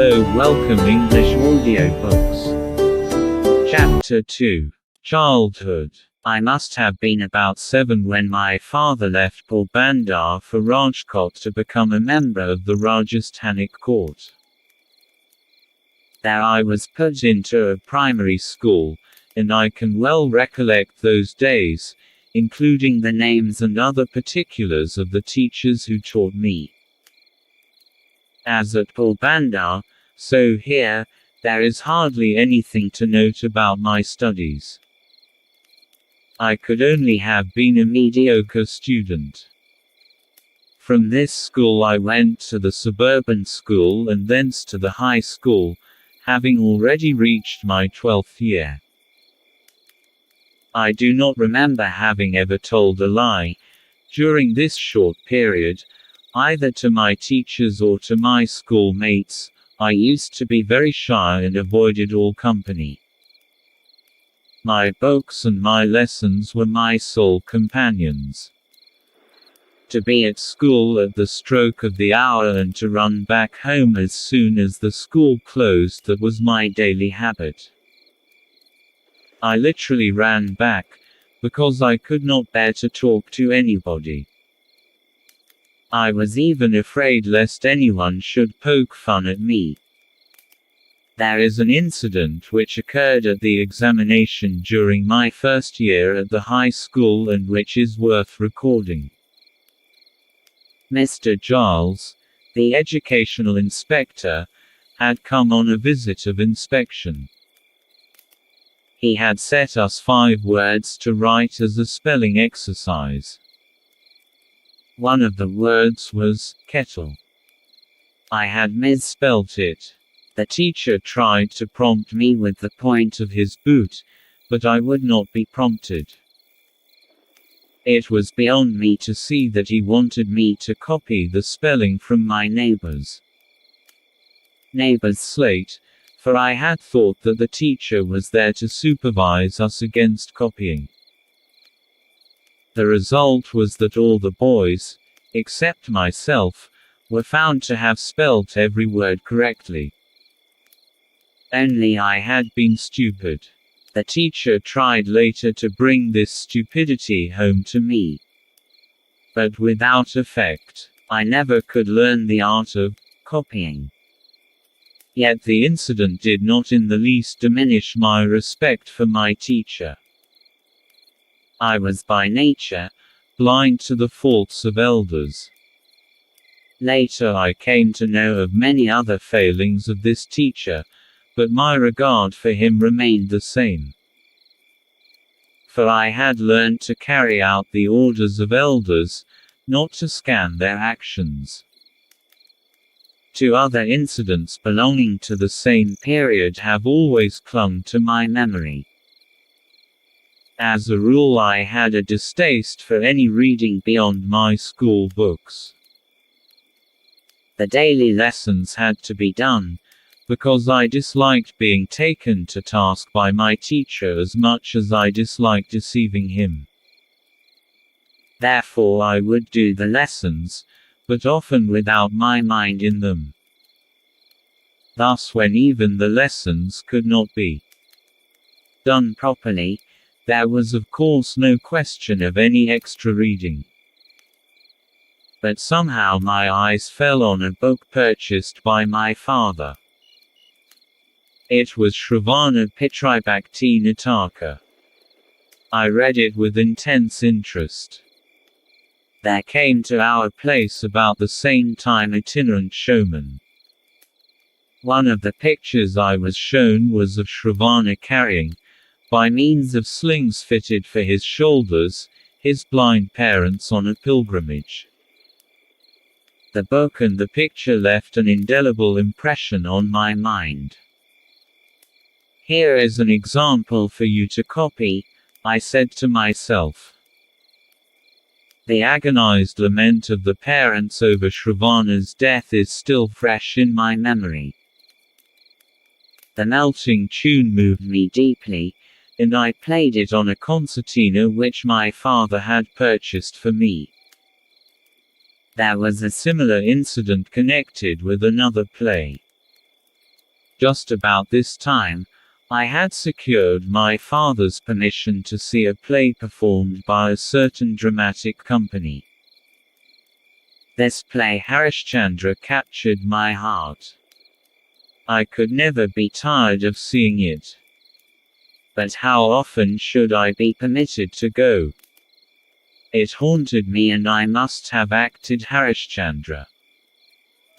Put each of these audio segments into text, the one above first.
Hello, welcome English audiobooks. Chapter 2. Childhood. I must have been about 7 when my father left Porbandar for Rajkot to become a member of the Rajasthanic court. There I was put into a primary school, and I can well recollect those days, including the names and other particulars of the teachers who taught me. As at Porbandar, so here, there is hardly anything to note about my studies. I could only have been a mediocre student. From this school I went to the suburban school and thence to the high school, having already reached my 12th year. I do not remember having ever told a lie, during this short period, either to my teachers or to my schoolmates. I used to be very shy and avoided all company. My books and my lessons were my sole companions. To be at school at the stroke of the hour and to run back home as soon as the school closed, that was my daily habit. I literally ran back, because I could not bear to talk to anybody. I was even afraid lest anyone should poke fun at me. There is an incident which occurred at the examination during my first year at the high school and which is worth recording. Mr. Giles, the educational inspector, had come on a visit of inspection. He had set us 5 words to write as a spelling exercise. One of the words was kettle. I had misspelt it. The teacher tried to prompt me with the point of his boot, but I would not be prompted. It was beyond me to see that he wanted me to copy the spelling from my neighbor's slate, for I had thought that the teacher was there to supervise us against copying. The result was that all the boys, except myself, were found to have spelt every word correctly. Only I had been stupid. The teacher tried later to bring this stupidity home to me, but without effect. I never could learn the art of copying. Yet the incident did not in the least diminish my respect for my teacher. I was by nature blind to the faults of elders. Later I came to know of many other failings of this teacher, but my regard for him remained the same. For I had learned to carry out the orders of elders, not to scan their actions. 2 other incidents belonging to the same period have always clung to my memory. As a rule I had a distaste for any reading beyond my school books. The daily lessons had to be done, because I disliked being taken to task by my teacher as much as I disliked deceiving him. Therefore I would do the lessons, but often without my mind in them. Thus when even the lessons could not be done properly, there was of course no question of any extra reading. But somehow my eyes fell on a book purchased by my father. It was Shravana Pitribhakti Nataka. I read it with intense interest. There came to our place about the same time itinerant showman. One of the pictures I was shown was of Shravana carrying, by means of slings fitted for his shoulders, his blind parents on a pilgrimage. The book and the picture left an indelible impression on my mind. Here is an example for you to copy, I said to myself. The agonized lament of the parents over Shravana's death is still fresh in my memory. The melting tune moved me deeply, and I played it on a concertina which my father had purchased for me. There was a similar incident connected with another play. Just about this time, I had secured my father's permission to see a play performed by a certain dramatic company. This play Harishchandra captured my heart. I could never be tired of seeing it. But how often should I be permitted to go? It haunted me, and I must have acted Harishchandra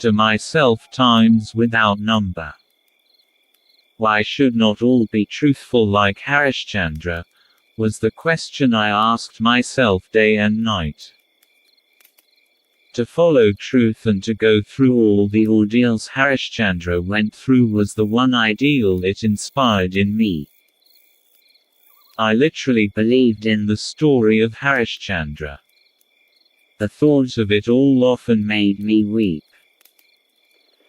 to myself times without number. Why should not all be truthful like Harishchandra, was the question I asked myself day and night. To follow truth and to go through all the ordeals Harishchandra went through was the one ideal it inspired in me. I literally believed in the story of Harishchandra. The thought of it all often made me weep.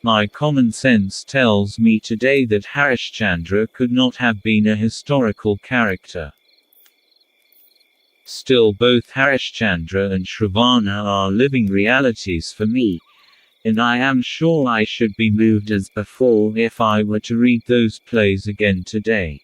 My common sense tells me today that Harishchandra could not have been a historical character. Still, both Harishchandra and Shravana are living realities for me, and I am sure I should be moved as before if I were to read those plays again today.